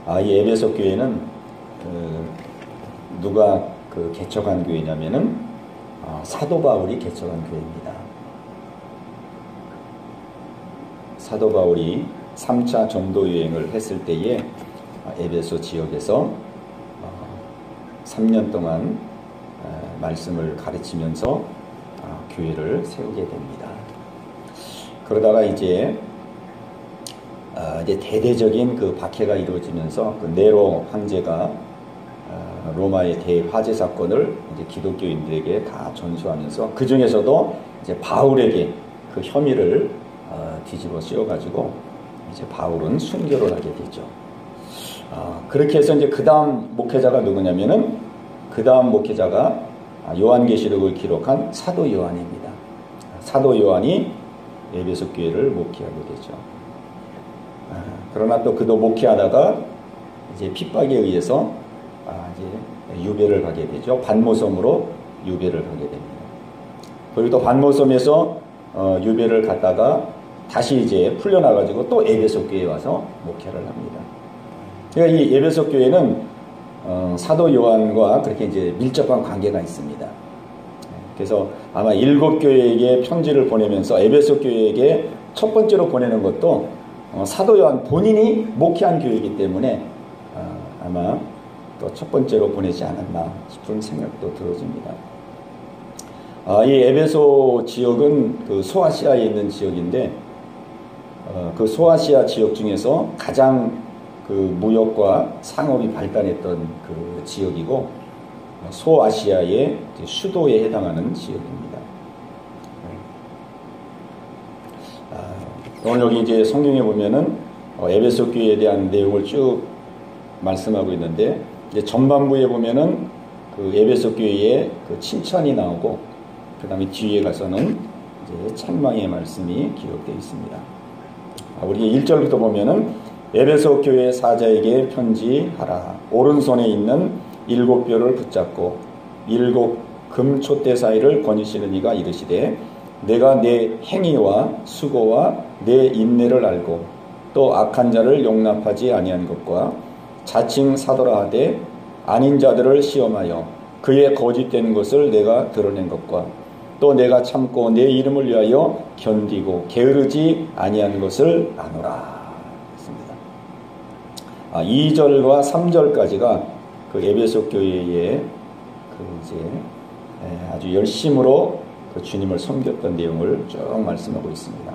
이 에베소 교회는 누가 개척한 교회냐면은 사도 바울이 개척한 교회입니다. 사도 바울이 3차 전도 여행을 했을 때에 에베소 지역에서 3년 동안 말씀을 가르치면서 교회를 세우게 됩니다. 그러다가 이제 대대적인 그 박해가 이루어지면서 그 네로 황제가 로마의 대화재 사건을 이제 기독교인들에게 다 전수하면서 그 중에서도 이제 바울에게 그 혐의를 뒤집어 씌워가지고 이제 바울은 순교를 하게 되죠. 그렇게 해서 이제 그 다음 목회자가 누구냐면은 그 다음 목회자가 요한계시록을 기록한 사도 요한입니다. 사도 요한이 에베소 교회를 목회하게 되죠. 그러나 또 그도 목회하다가 이제 핍박에 의해서 이제 유배를 가게 되죠. 반모섬으로 유배를 가게 됩니다. 그리고 또 반모섬에서 유배를 갔다가 다시 이제 풀려나가지고 또 에베소 교회에 와서 목회를 합니다. 그러니까 이 에베소 교회는 사도 요한과 그렇게 이제 밀접한 관계가 있습니다. 그래서 아마 7교회에게 편지를 보내면서 에베소 교회에게 첫 번째로 보내는 것도 사도 요한 본인이 목회한 교회이기 때문에 아마 또 첫 번째로 보내지 않았나 싶은 생각도 들어집니다. 이 에베소 지역은 그 소아시아에 있는 지역인데 그 소아시아 지역 중에서 가장 그 무역과 상업이 발달했던 그 지역이고 소아시아의 수도에 해당하는 지역입니다. 오늘 여기 이제 성경에 보면은 에베소 교회에 대한 내용을 쭉 말씀하고 있는데 이제 전반부에 보면은 그 에베소 교회의 그 칭찬이 나오고 그 다음에 뒤에 가서는 이제 책망의 말씀이 기록되어 있습니다. 우리 1절부터 보면은 에베소 교회 사자에게 편지하라. 오른손에 있는 7뼈를 붙잡고 7 금 촛대 사이를 거니시는 이가 이르시되 내가 내 행위와 수고와 내 인내를 알고 또 악한 자를 용납하지 아니한 것과 자칭 사도라 하되 아닌 자들을 시험하여 그의 거짓된 것을 내가 드러낸 것과 또 내가 참고 내 이름을 위하여 견디고 게으르지 아니한 것을 아노라. 2절과 3절까지가 그 에베소 교회의 그 이제 아주 열심으로 그 주님을 섬겼던 내용을 쭉 말씀하고 있습니다.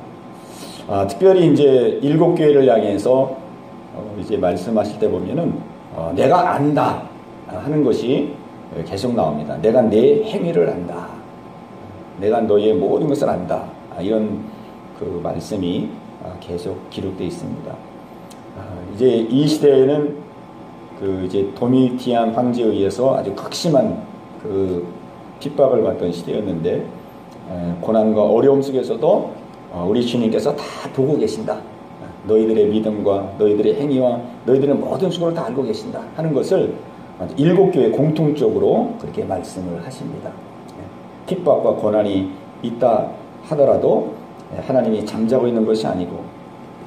특별히 이제 7교회를 향해서 이제 말씀하실 때 보면은 내가 안다 하는 것이 계속 나옵니다. 내가 내 행위를 안다. 내가 너의 모든 것을 안다. 이런 그 말씀이 계속 기록되어 있습니다. 이제 이 시대에는 그 이제 도미티안 황제에 의해서 아주 극심한 그 핍박을 받던 시대였는데 고난과 어려움 속에서도 우리 주님께서 다 보고 계신다. 너희들의 믿음과 너희들의 행위와 너희들의 모든 수고를 다 알고 계신다 하는 것을 7교회 공통적으로 그렇게 말씀을 하십니다. 핍박과 고난이 있다 하더라도 하나님이 잠자고 있는 것이 아니고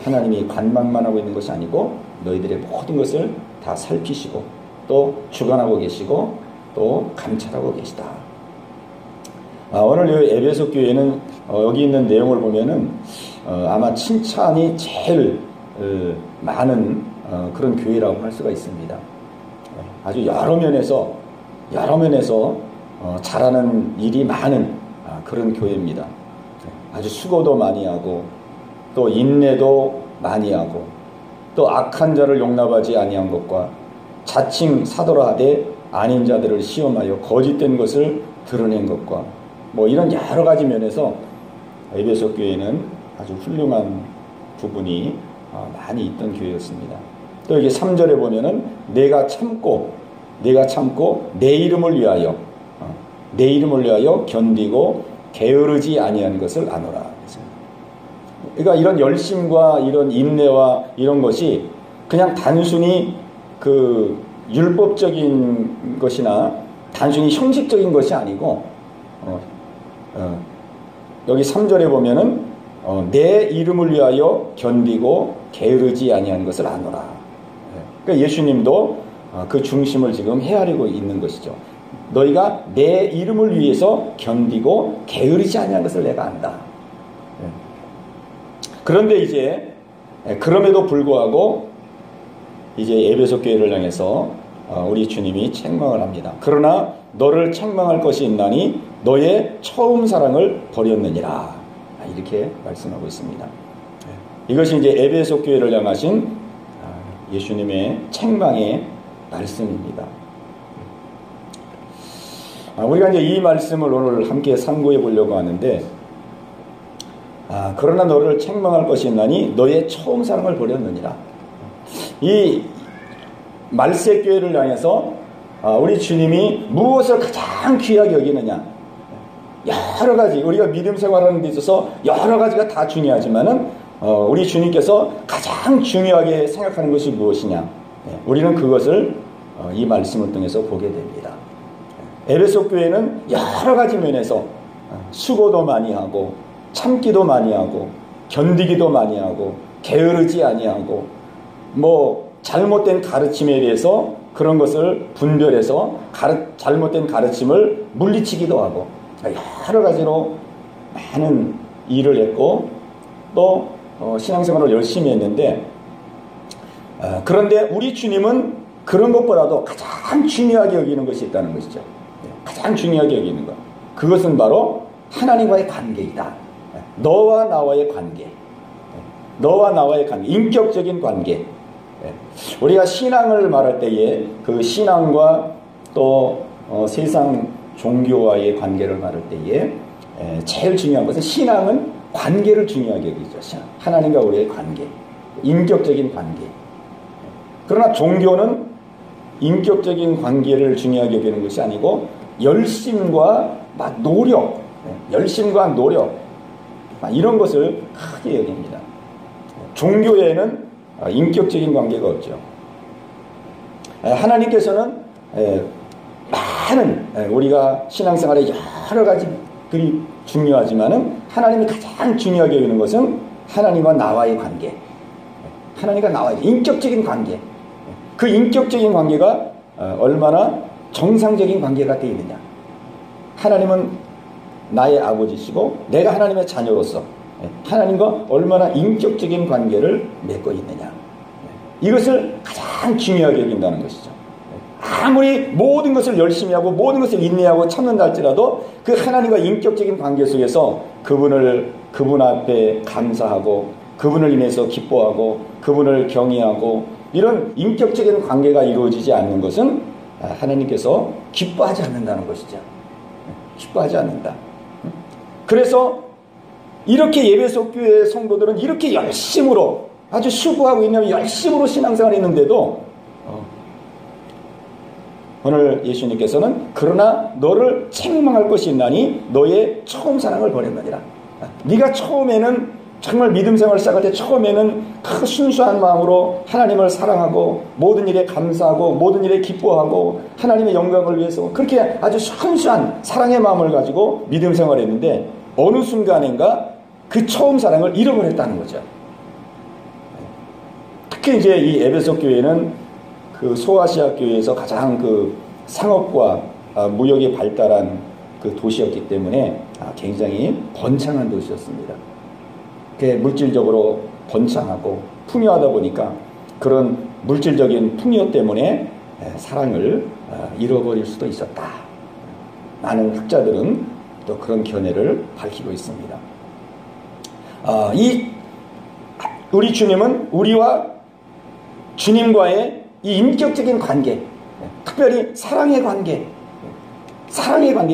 하나님이 관망만 하고 있는 것이 아니고 너희들의 모든 것을 다 살피시고 또 주관하고 계시고 또 감찰하고 계시다. 오늘 이 에베소 교회는 여기 있는 내용을 보면은 아마 칭찬이 제일 많은 그런 교회라고 할 수가 있습니다. 아주 여러 면에서 잘하는 일이 많은 그런 교회입니다. 아주 수고도 많이 하고 또 인내도 많이 하고 또 악한 자를 용납하지 아니한 것과 자칭 사도라 하되 아닌 자들을 시험하여 거짓된 것을 드러낸 것과 뭐 이런 여러 가지 면에서 에베소 교회는 아주 훌륭한 부분이 많이 있던 교회였습니다. 또 이게 3절에 보면은 내가 참고 내 이름을 위하여 견디고 게으르지 아니한 것을 아노라. 그러니까 이런 열심과 이런 인내와 이런 것이 그냥 단순히 그 율법적인 것이나 단순히 형식적인 것이 아니고 여기 3절에 보면은 내 이름을 위하여 견디고 게으르지 아니한 것을 아노라. 그러니까 예수님도 그 중심을 지금 헤아리고 있는 것이죠. 너희가 내 이름을 위해서 견디고 게으르지 아니한 것을 내가 안다. 그런데 이제 그럼에도 불구하고 이제 에베소 교회를 향해서 우리 주님이 책망을 합니다. 그러나 너를 책망할 것이 있나니 너의 처음 사랑을 버렸느니라. 이렇게 말씀하고 있습니다. 이것이 이제 에베소 교회를 향하신 예수님의 책망의 말씀입니다. 우리가 이제 이 말씀을 오늘 함께 상고해 보려고 하는데, 그러나 너를 책망할 것이 있나니 너의 처음 사랑을 버렸느니라. 이 말세교회를 향해서 우리 주님이 무엇을 가장 귀하게 여기느냐. 여러 가지 우리가 믿음 생활하는 데 있어서 여러 가지가 다 중요하지만은 우리 주님께서 가장 중요하게 생각하는 것이 무엇이냐. 우리는 그것을 이 말씀을 통해서 보게 됩니다. 에베소 교회는 여러 가지 면에서 수고도 많이 하고 참기도 많이 하고 견디기도 많이 하고 게으르지 아니하고 잘못된 가르침에 대해서 그런 것을 분별해서 잘못된 가르침을 물리치기도 하고 여러 가지로 많은 일을 했고 또 신앙생활을 열심히 했는데, 그런데 우리 주님은 그런 것보다도 가장 중요하게 여기는 것이 있다는 것이죠. 가장 중요하게 여기는 것. 그것은 바로 하나님과의 관계이다. 너와 나와의 관계. 너와 나와의 관계. 인격적인 관계. 우리가 신앙을 말할 때에 그 신앙과 또 세상 종교와의 관계를 말할 때에 제일 중요한 것은 신앙은 관계를 중요하게 여기죠. 하나님과 우리의 관계. 인격적인 관계. 그러나 종교는 인격적인 관계를 중요하게 여기는 것이 아니고 열심과 노력, 열심과 노력 이런 것을 크게 여깁니다. 종교에는 인격적인 관계가 없죠. 하나님께서는 많은 우리가 신앙생활에 여러 가지들이 중요하지만은 하나님이 가장 중요하게 여기는 것은 하나님과 나와의 관계, 하나님과 나와의 인격적인 관계. 그 인격적인 관계가 얼마나 정상적인 관계가 되어 있느냐. 하나님은 나의 아버지시고 내가 하나님의 자녀로서 하나님과 얼마나 인격적인 관계를 맺고 있느냐. 이것을 가장 중요하게 여긴다는 것이죠. 아무리 모든 것을 열심히 하고 모든 것을 인내하고 참는다 할지라도 그 하나님과 인격적인 관계 속에서 그분 앞에 감사하고 그분을 인해서 기뻐하고 그분을 경외하고 이런 인격적인 관계가 이루어지지 않는 것은 하나님께서 기뻐하지 않는다는 것이죠. 기뻐하지 않는다. 그래서 이렇게 에베소 교회 성도들은 이렇게 열심으로 아주 수고하고 있냐면 열심으로 신앙생활을 했는데도 오늘 예수님께서는 그러나 너를 책망할 것이 있나니 너의 처음 사랑을 버렸느니라. 네가 처음에는 정말 믿음 생활을 시작할 때 처음에는 그 순수한 마음으로 하나님을 사랑하고 모든 일에 감사하고 모든 일에 기뻐하고 하나님의 영광을 위해서 그렇게 아주 순수한 사랑의 마음을 가지고 믿음 생활을 했는데 어느 순간인가 그 처음 사랑을 잃어버렸다는 거죠. 특히 이제 이 에베소 교회는 그 소아시아 교회에서 가장 그 상업과 무역이 발달한 그 도시였기 때문에 굉장히 번창한 도시였습니다. 물질적으로 번창하고 풍요하다 보니까 그런 물질적인 풍요 때문에 사랑을 잃어버릴 수도 있었다. 많은 학자들은 또 그런 견해를 밝히고 있습니다. 우리 주님은 우리와 주님과의 이 인격적인 관계, 특별히 사랑의 관계,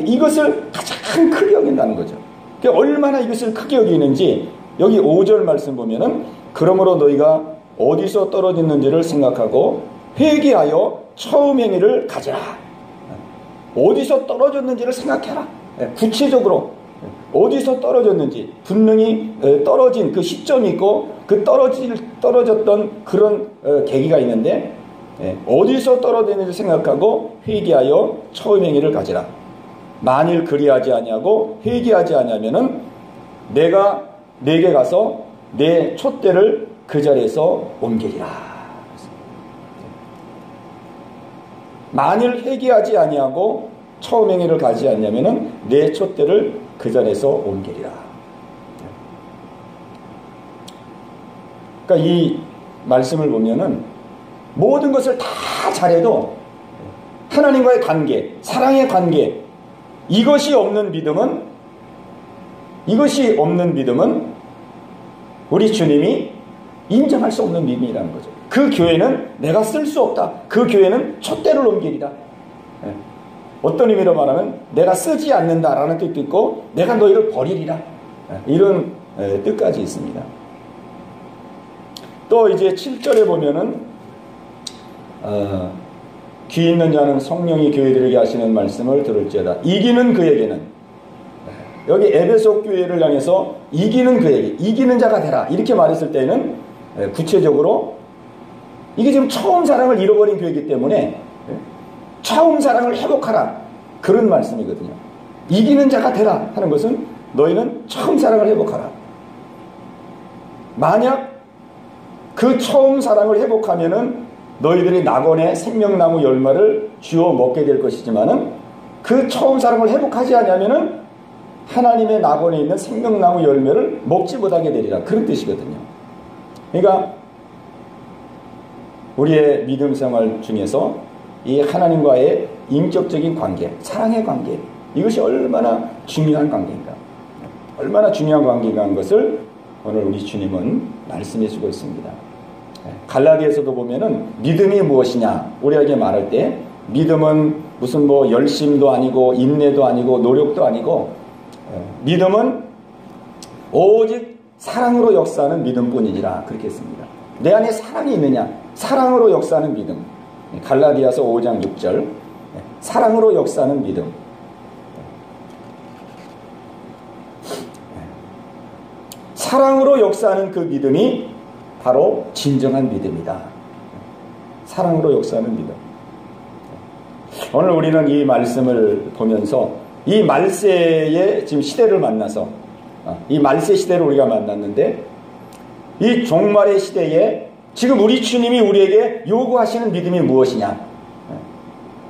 이것을 가장 크게 여긴다는 거죠. 얼마나 이것을 크게 여기는지 여기 5절 말씀 보면은 그러므로 너희가 어디서 떨어졌는지를 생각하고 회개하여 처음 행위를 가지라. 어디서 떨어졌는지를 생각해라. 구체적으로 어디서 떨어졌는지 분명히 떨어진 그 시점이 있고 그 떨어졌던 그런 계기가 있는데 어디서 떨어졌는지 생각하고 회개하여 처음 행위를 가지라. 만일 그리하지 아니하고 회개하지 아니하면은 내가 내게 가서 내 촛대를 그 자리에서 옮기리라. 만일 회개하지 아니하고 처음 행위를 가지 않냐면은 내 촛대를 그 자리에서 옮기리라. 그러니까 이 말씀을 보면은 모든 것을 다 잘해도 하나님과의 관계, 사랑의 관계, 이것이 없는 믿음은 우리 주님이 인정할 수 없는 믿음이라는 거죠. 그 교회는 내가 쓸 수 없다. 그 교회는 촛대를 옮기리라. 어떤 의미로 말하면 내가 쓰지 않는다라는 뜻도 있고 내가 너희를 버리리라. 이런 뜻까지 있습니다. 또 이제 7절에 보면은 귀 있는 자는 성령이 교회들에게 하시는 말씀을 들을지어다. 이기는 그에게는, 여기 에베소 교회를 향해서 이기는 그에게, 이기는 자가 되라 이렇게 말했을 때는 구체적으로 이게 지금 처음 사랑을 잃어버린 교회이기 때문에 처음 사랑을 회복하라 그런 말씀이거든요. 이기는 자가 되라 하는 것은 너희는 처음 사랑을 회복하라. 만약 그 처음 사랑을 회복하면은 너희들이 낙원의 생명나무 열매를 주워 먹게 될 것이지만은 그 처음 사랑을 회복하지 않으면은 하나님의 낙원에 있는 생명나무 열매를 먹지 못하게 되리라. 그런 뜻이거든요. 그러니까 우리의 믿음 생활 중에서 이 하나님과의 인격적인 관계, 사랑의 관계, 이것이 얼마나 중요한 관계인가, 얼마나 중요한 관계인가 하는 것을 오늘 우리 주님은 말씀해 주고 있습니다. 갈라디아에서도 보면은 믿음이 무엇이냐 우리에게 말할 때 믿음은 무슨 뭐 열심도 아니고 인내도 아니고 노력도 아니고 믿음은 오직 사랑으로 역사하는 믿음뿐이니라 그렇게 했습니다. 내 안에 사랑이 있느냐, 사랑으로 역사하는 믿음. 갈라디아서 5장 6절 사랑으로 역사하는 믿음. 사랑으로 역사하는 그 믿음이 바로 진정한 믿음이다. 사랑으로 역사하는 믿음. 오늘 우리는 이 말씀을 보면서 이 말세의 지금 시대를 만나서 이 말세 시대를 우리가 만났는데 이 종말의 시대에 지금 우리 주님이 우리에게 요구하시는 믿음이 무엇이냐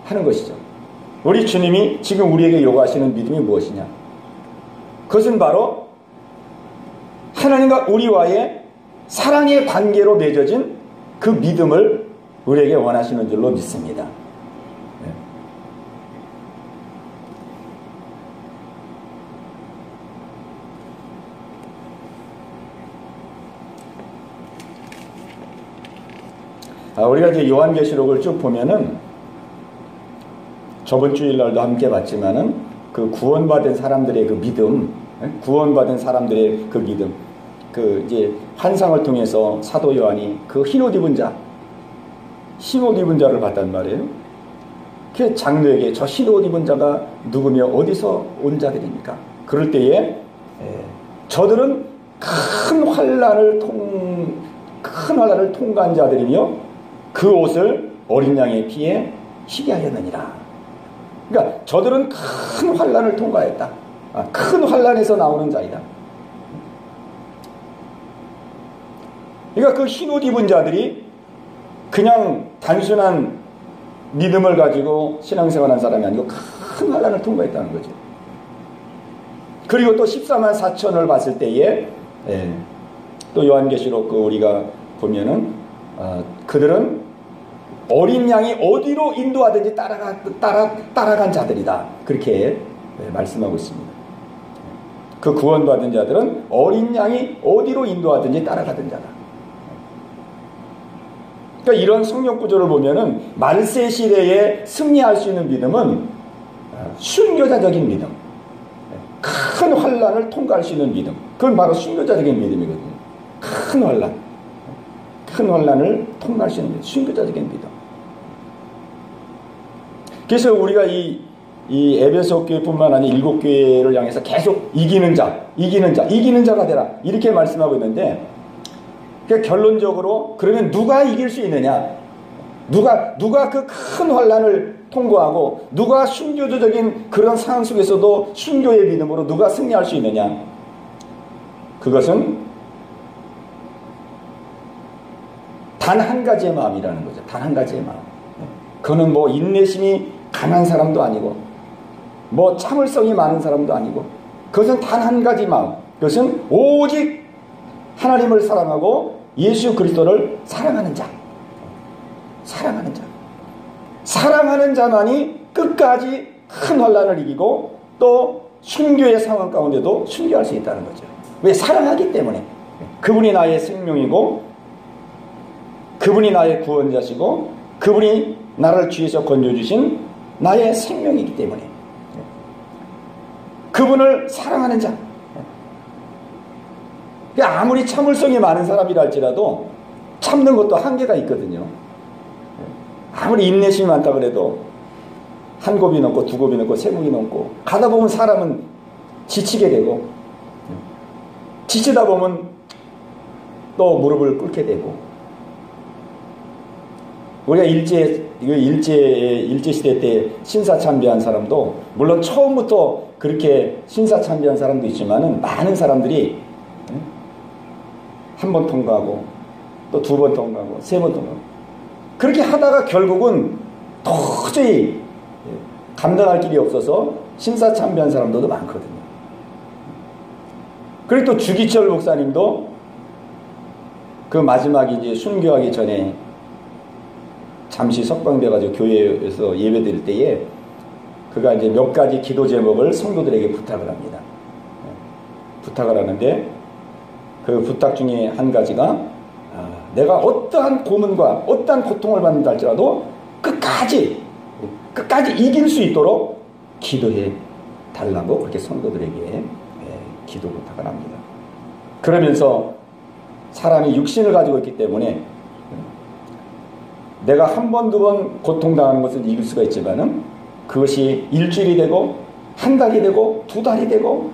하는 것이죠. 우리 주님이 지금 우리에게 요구하시는 믿음이 무엇이냐. 그것은 바로 하나님과 우리와의 사랑의 관계로 맺어진 그 믿음을 우리에게 원하시는 줄로 믿습니다. 우리가 이제 요한계시록을 쭉 보면은 저번 주일날도 함께 봤지만은 그 구원받은 사람들의 그 믿음, 구원받은 사람들의 그 믿음, 그 이제 환상을 통해서 사도 요한이 그 흰옷 입은 자를 봤단 말이에요. 그 장로에게 저 흰옷 입은 자가 누구며 어디서 온 자들입니까? 그럴 때에 저들은 큰 환난을 통과한 자들이며 그 옷을 어린 양의 피에 희게 하였느니라. 그러니까 저들은 큰 환난을 통과했다. 큰 환난에서 나오는 자이다. 그러니까 그 흰옷 입은 자들이 그냥 단순한 믿음을 가지고 신앙생활한 사람이 아니고 큰 환난을 통과했다는 거죠. 그리고 또 14만 4천을 봤을 때에 또 요한계시록 우리가 보면은 그들은 어린 양이 어디로 인도하든지 따라간 자들이다. 그렇게 말씀하고 있습니다. 그 구원받은 자들은 어린 양이 어디로 인도하든지 따라가던 자다. 그러니까 이런 성경 구조를 보면은 말세 시대에 승리할 수 있는 믿음은 순교자적인 믿음, 큰 환난을 통과할 수 있는 믿음, 그건 바로 순교자적인 믿음이거든요. 큰 환난을 통과할 수 있는 믿음, 순교자적인 믿음. 그래서 우리가 이 에베소 교회뿐만 아니라 7교회를 향해서 계속 이기는 자가 되라 이렇게 말씀하고 있는데, 그러니까 결론적으로 그러면 누가 이길 수 있느냐? 누가 그 큰 환난을 통과하고 누가 순교자적인 그런 상황 속에서도 순교의 믿음으로 누가 승리할 수 있느냐? 그것은 단 한 가지의 마음이라는 거죠. 단 한 가지의 마음. 그는 뭐 인내심이 강한 사람도 아니고 뭐 참을성이 많은 사람도 아니고 그것은 단 한 가지 마음, 그것은 오직 하나님을 사랑하고 예수 그리스도를 사랑하는 자. 사랑하는 자. 사랑하는 자만이 끝까지 큰 환난을 이기고 또 순교의 상황 가운데도 순교할 수 있다는 거죠. 왜? 사랑하기 때문에. 그분이 나의 생명이고 그분이 나의 구원자시고 그분이 나를 죄에서 건져주신 나의 생명이기 때문에 그분을 사랑하는 자. 아무리 참을성이 많은 사람이라 할지라도 참는 것도 한계가 있거든요. 아무리 인내심이 많다 그래도 한 곱이 넘고 두 곱이 넘고 세 곱이 넘고 가다 보면 사람은 지치게 되고 지치다 보면 또 무릎을 꿇게 되고 우리가 일제시대 때 신사참배한 사람도 물론 처음부터 그렇게 신사참배한 사람도 있지만은 많은 사람들이 한 번 통과하고 또 두 번 통과하고 세 번 통과하고 그렇게 하다가 결국은 도저히 감당할 길이 없어서 신사참배한 사람들도 많거든요. 그리고 또 주기철 목사님도 그 마지막에 이제 순교하기 전에 잠시 석방돼가지고 교회에서 예배 드릴 때에 그가 이제 몇 가지 기도 제목을 성도들에게 부탁을 합니다. 부탁을 하는데 그 부탁 중에 한 가지가 내가 어떠한 고문과 어떠한 고통을 받는다 할지라도 끝까지 이길 수 있도록 기도해 달라고 그렇게 성도들에게 기도 부탁을 합니다. 그러면서 사람이 육신을 가지고 있기 때문에 내가 한 번, 두 번 고통당하는 것을 이길 수가 있지만은 그것이 일주일이 되고 한 달이 되고 두 달이 되고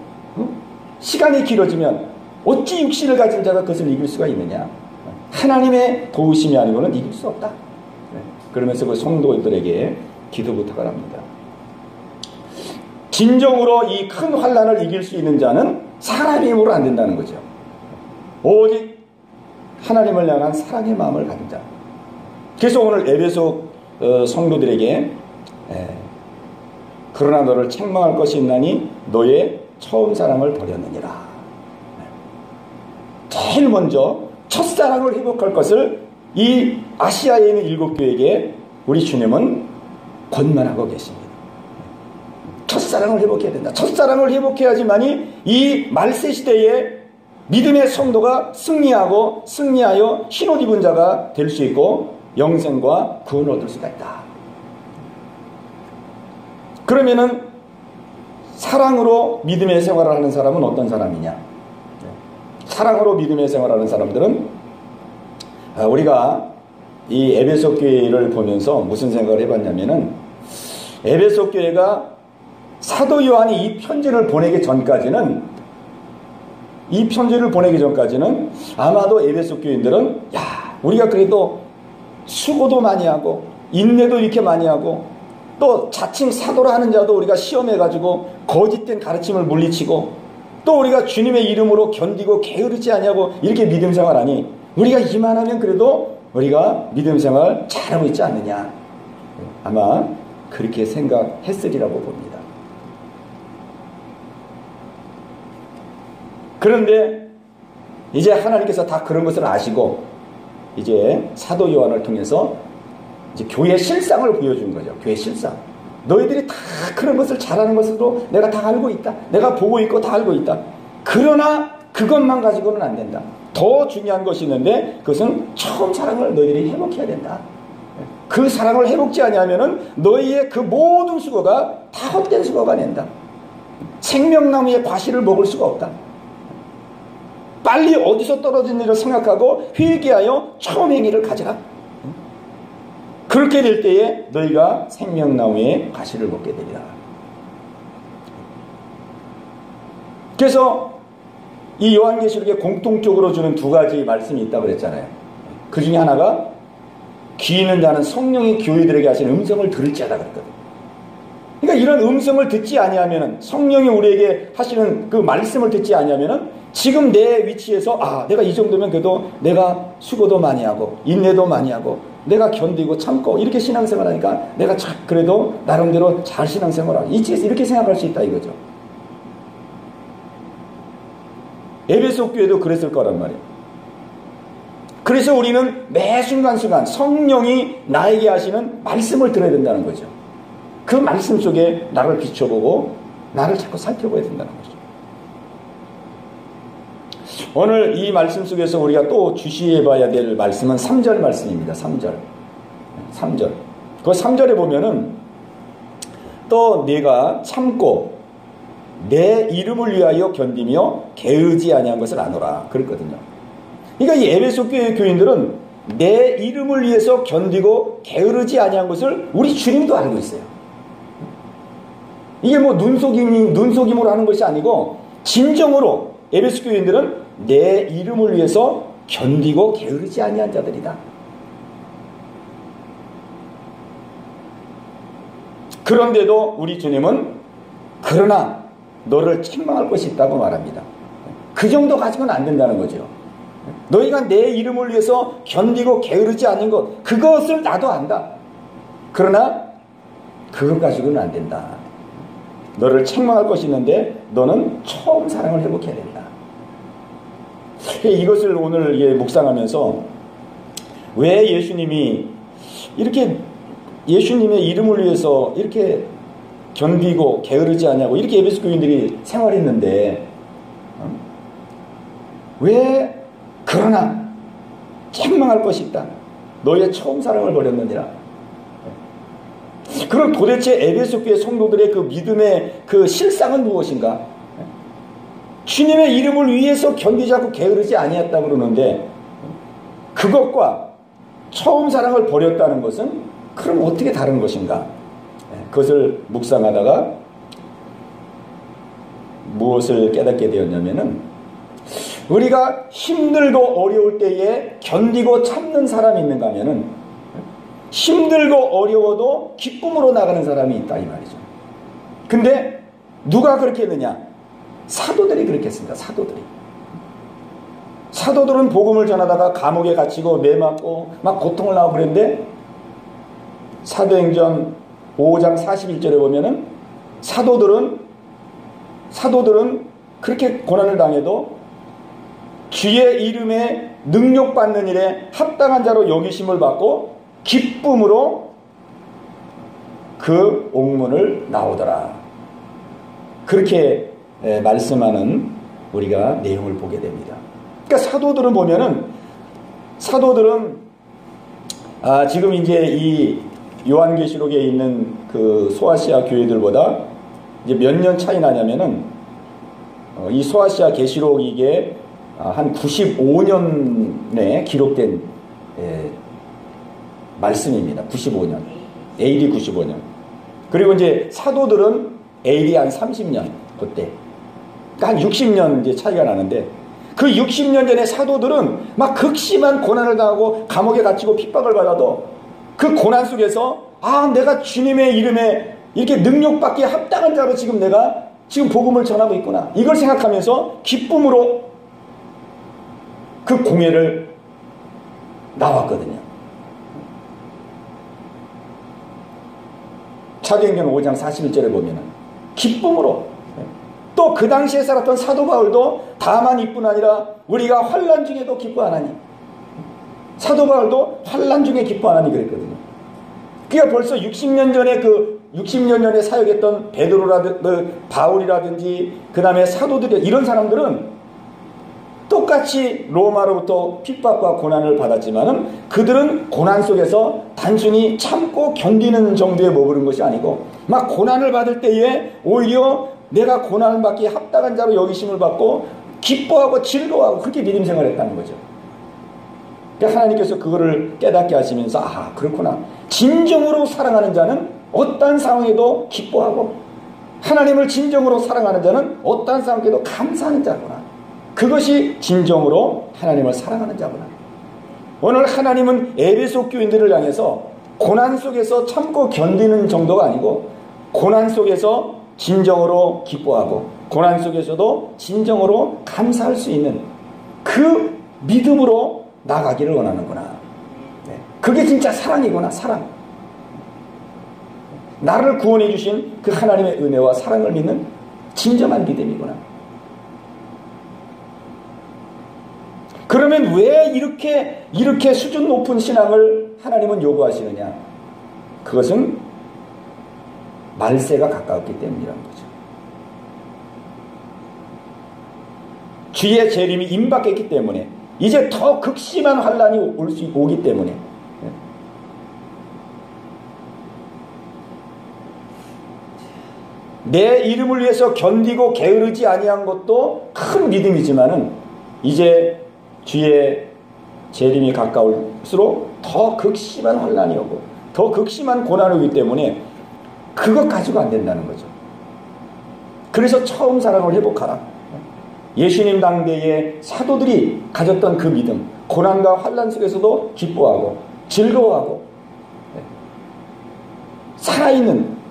시간이 길어지면 어찌 육신을 가진 자가 그것을 이길 수가 있느냐. 하나님의 도우심이 아니고는 이길 수 없다. 그러면서 그 성도들에게 기도 부탁을 합니다. 진정으로 이 큰 환난을 이길 수 있는 자는 사람의 힘으로 안 된다는 거죠. 오직 하나님을 향한 사랑의 마음을 가진 자. 그래서 오늘 에베소 성도들에게 그러나 너를 책망할 것이 있나니 너의 처음 사랑을 버렸느니라. 제일 먼저 첫사랑을 회복할 것을 이 아시아에 있는 7교회에게 우리 주님은 권면하고 계십니다. 첫사랑을 회복해야 된다. 첫사랑을 회복해야지만이 이 말세시대에 믿음의 성도가 승리하여 흰옷 입은 자가 될 수 있고 영생과 구원을 얻을 수가 있다. 그러면은 사랑으로 믿음의 생활을 하는 사람은 어떤 사람이냐? 사랑으로 믿음의 생활을 하는 사람들은 우리가 이 에베소 교회를 보면서 무슨 생각을 해봤냐면은 에베소 교회가 사도 요한이 이 편지를 보내기 전까지는 아마도 에베소 교인들은 우리가 그래도 수고도 많이 하고 인내도 이렇게 많이 하고 또 자칭 사도라 하는 자도 우리가 시험해가지고 거짓된 가르침을 물리치고 또 우리가 주님의 이름으로 견디고 게으르지 아니하고 이렇게 믿음 생활하니 우리가 이만하면 그래도 우리가 믿음 생활 잘하고 있지 않느냐. 아마 그렇게 생각했으리라고 봅니다. 그런데 이제 하나님께서 다 그런 것을 아시고 이제 사도 요한을 통해서 이제 교회 실상을 보여준 거죠. 교회 실상. 너희들이 다 그런 것을 잘하는 것으로 내가 다 알고 있다. 내가 보고 있고 다 알고 있다. 그러나 그것만 가지고는 안 된다. 더 중요한 것이 있는데 그것은 처음 사랑을 너희들이 회복해야 된다. 그 사랑을 회복지 아니하면은 너희의 그 모든 수고가 다 헛된 수고가 된다. 생명나무의 과실을 먹을 수가 없다. 빨리 어디서 떨어진 일을 생각하고 회개하여 처음 행위를 가져라. 그렇게 될 때에 너희가 생명나무의 과실을 먹게 되리라. 그래서 이 요한계시록에 공통적으로 주는 두 가지 말씀이 있다고 그랬잖아요. 그 중에 하나가 귀 있는 자는 성령이 교회들에게 하시는 음성을 들을지어다 그랬거든. 그러니까 이런 음성을 듣지 아니하면은 성령이 우리에게 하시는 그 말씀을 듣지 아니하면은 지금 내 위치에서 내가 이 정도면 그래도 내가 수고도 많이 하고 인내도 많이 하고 내가 견디고 참고 이렇게 신앙생활 하니까 내가 그래도 나름대로 잘 신앙생활하고 이렇게 생각할 수 있다 이거죠. 에베소 교회도 그랬을 거란 말이에요. 그래서 우리는 매 순간순간 성령이 나에게 하시는 말씀을 들어야 된다는 거죠. 그 말씀 속에 나를 비춰보고 나를 자꾸 살펴봐야 된다는 거죠. 오늘 이 말씀 속에서 우리가 또 주시해봐야 될 말씀은 3절 말씀입니다. 3절. 그 3절에 보면은 또 내가 참고 내 이름을 위하여 견디며 게으르지 아니한 것을 아노라 그랬거든요. 그러니까 이 에베소 교회 교인들은 내 이름을 위해서 견디고 게으르지 아니한 것을 우리 주님도 알고 있어요. 이게 뭐 눈속임으로 하는 것이 아니고 진정으로 에베소 교인들은 내 이름을 위해서 견디고 게으르지 아니한 자들이다. 그런데도 우리 주님은 그러나 너를 책망할 것이 있다고 말합니다. 그 정도 가지고는 안 된다는 거죠. 너희가 내 이름을 위해서 견디고 게으르지 않은 것 그것을 나도 안다. 그러나 그것 가지고는 안 된다. 너를 책망할 것이 있는데 너는 처음 사랑을 회복해야 된다. 이것을 오늘 묵상하면서 왜 예수님이 이렇게 예수님의 이름을 위해서 이렇게 견디고 게으르지 않냐고 이렇게 에베소 교인들이 생활했는데 왜 그러나 책망할 것이 있다. 너의 처음 사랑을 버렸느니라. 그럼 도대체 에베소 교회 성도들의 그 믿음의 그 실상은 무엇인가? 주님의 이름을 위해서 견디지 않고 게으르지 아니했다고 그러는데 그것과 처음 사랑을 버렸다는 것은 그럼 어떻게 다른 것인가? 그것을 묵상하다가 무엇을 깨닫게 되었냐면은 우리가 힘들고 어려울 때에 견디고 참는 사람이 있는가 하면은 힘들고 어려워도 기쁨으로 나가는 사람이 있다 이 말이죠. 근데 누가 그렇게 했느냐? 사도들이 그렇게 했습니다. 사도들은 복음을 전하다가 감옥에 갇히고 매맞고 막 고통을 나고 그랬는데 사도행전 5장 41절에 보면은 사도들은 그렇게 고난을 당해도 주의 이름에 능력받는 일에 합당한 자로 여기심을 받고 기쁨으로 그 옥문을 나오더라. 그렇게 말씀하는 우리가 내용을 보게 됩니다. 그러니까 사도들은 보면은 지금 이제 이 요한계시록에 있는 그 소아시아 교회들보다 이제 몇 년 차이 나냐면은 이 소아시아 계시록 이게 한 95년에 기록된 말씀입니다. 95년. AD 95년. 그리고 이제 사도들은 AD 한 30년 그때. 그러니까 한 60년 이제 차이가 나는데 그 60년 전에 사도들은 막 극심한 고난을 당하고 감옥에 갇히고 핍박을 받아도 그 고난 속에서 내가 주님의 이름에 이렇게 능력받기에 합당한 자로 내가 지금 복음을 전하고 있구나. 이걸 생각하면서 기쁨으로 그 공회를 나왔거든요. 사도행전 5장 41절에 보면은 기쁨으로 또 그 당시에 살았던 사도 바울도 다만 이뿐 아니라 우리가 환난 중에도 기뻐하나니 사도 바울도 환난 중에 기뻐하나니 그랬거든요. 그러니까 벌써 60년 전에 사역했던 베드로라든지 바울이라든지 그 다음에 사도들이 이런 사람들은 똑같이 로마로부터 핍박과 고난을 받았지만은 그들은 고난 속에서 단순히 참고 견디는 정도에 머무른 것이 아니고 막 고난을 받을 때에 오히려 내가 고난을 받기에 합당한 자로 여기심을 받고 기뻐하고 즐거워하고 그렇게 믿음 생활을 했다는 거죠. 그러니까 하나님께서 그거를 깨닫게 하시면서 그렇구나. 진정으로 사랑하는 자는 어떠한 상황에도 기뻐하고 하나님을 진정으로 사랑하는 자는 어떠한 상황에도 감사하는 자구나. 그것이 진정으로 하나님을 사랑하는 자구나. 오늘 하나님은 에베소 교인들을 향해서 고난 속에서 참고 견디는 정도가 아니고 고난 속에서 진정으로 기뻐하고 고난 속에서도 진정으로 감사할 수 있는 그 믿음으로 나가기를 원하는구나. 그게 진짜 사랑이구나. 사랑. 나를 구원해 주신 그 하나님의 은혜와 사랑을 믿는 진정한 믿음이구나. 그러면 왜 이렇게 수준 높은 신앙을 하나님은 요구하시느냐? 그것은 말세가 가까웠기 때문이라는 거죠. 주의 재림이 임박했기 때문에, 이제 더 극심한 환란이 오기 때문에, 내 이름을 위해서 견디고 게으르지 아니한 것도 큰 믿음이지만은 이제 주의 재림이 가까울수록 더 극심한 환란이 오고 더 극심한 고난이 오기 때문에 그것 가지고 안 된다는 거죠. 그래서 처음 사랑을 회복하라. 예수님 당대의 사도들이 가졌던 그 믿음, 고난과 환란 속에서도 기뻐하고 즐거워하고 살아있는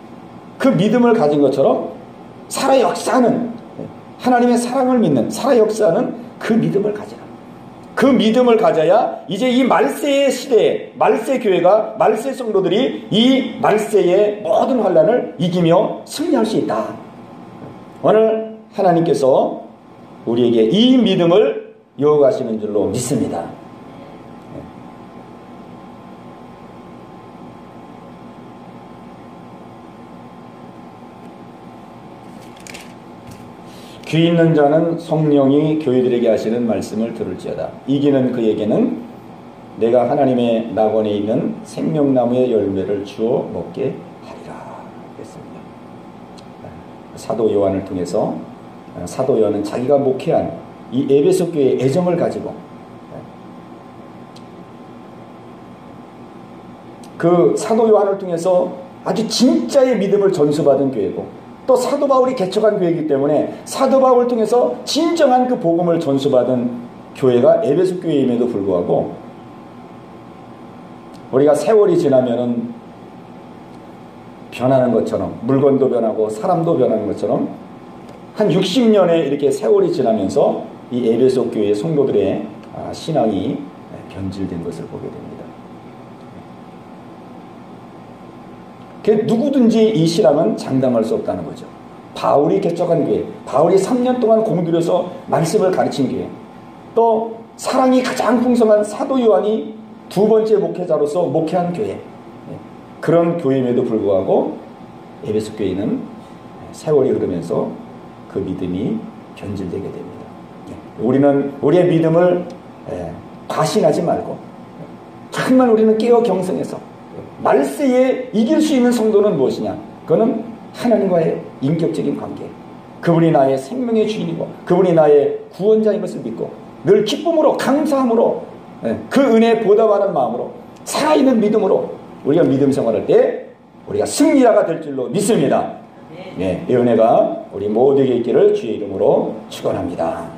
그 믿음을 가진 것처럼 살아 역사하는, 하나님의 사랑을 믿는, 살아 역사하는 그 믿음을 가지라. 그 믿음을 가져야 이제 이 말세의 시대에, 말세 교회가, 말세 성도들이 이 말세의 모든 환란을 이기며 승리할 수 있다. 오늘 하나님께서 우리에게 이 믿음을 요구하시는 줄로 믿습니다. 귀 있는 자는 성령이 교회들에게 하시는 말씀을 들을지어다. 이기는 그에게는 내가 하나님의 낙원에 있는 생명나무의 열매를 주어 먹게 하리라 했습니다. 사도 요한을 통해서 사도 요한은 자기가 목회한 이 에베소 교회의 애정을 가지고 그 사도 요한을 통해서 아주 진짜의 믿음을 전수받은 교회고, 또 사도 바울이 개척한 교회이기 때문에 사도 바울을 통해서 진정한 그 복음을 전수받은 교회가 에베소 교회임에도 불구하고, 우리가 세월이 지나면은 변하는 것처럼, 물건도 변하고 사람도 변하는 것처럼 한 60년의 이렇게 세월이 지나면서 이 에베소 교회의 성도들의 신앙이 변질된 것을 보게 됩니다. 누구든지 이 신앙은 장담할 수 없다는 거죠. 바울이 개척한 교회, 바울이 3년 동안 공들여서 말씀을 가르친 교회, 또 사랑이 가장 풍성한 사도 요한이 두 번째 목회자로서 목회한 교회, 그런 교회임에도 불구하고 에베소 교회는 세월이 흐르면서 그 믿음이 변질되게 됩니다. 우리는 우리의 믿음을 과신하지 말고 정말 우리는 깨어 경성해서 말세에 이길 수 있는 성도는 무엇이냐? 그거는 하나님과의 인격적인 관계, 그분이 나의 생명의 주인이고 그분이 나의 구원자인 것을 믿고 늘 기쁨으로 감사함으로 그 은혜에 보답하는 마음으로 살아있는 믿음으로 우리가 믿음 생활할 때 우리가 승리자가 될 줄로 믿습니다. 이 은혜가 우리 모두에게 있기를 주의 이름으로 축원합니다.